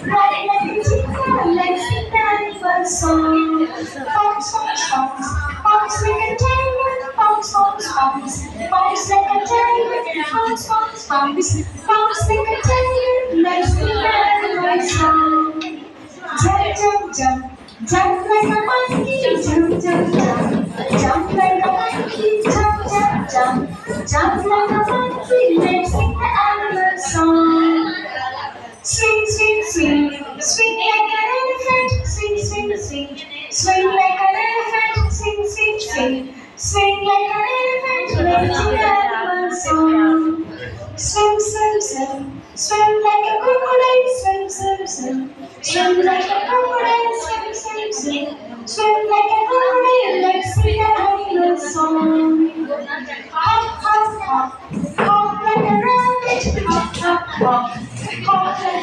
Right like a chicken, let's sing the animal song. Bounce, bounce, bounce, bounce like a diamond. Bounce, bounce, bounce, bounce like a diamond. Bounce, bounce, bounce, bounce like a diamond. Let's sing the animal song. Jump, jump, jump, jump like a monkey. Jump, jump, jump, jump like a monkey. Jump, jump, jump, jump like a monkey. Let's sing the animal song. Swing, swing, swing, swing like an elephant. Swing, swing, swing, swing like an elephant. Swing, swing, swing, swing like an elephant. Let's sing the animal song. Swim, swim, swim, swim like a crocodile. Swim, swim, swim, swim like a crocodile. Swim, swim, swim, swim like a crocodile. Let's sing the animal song. Hop, hop, hop, hop like a rabbit. Hop, hop, hop, hop like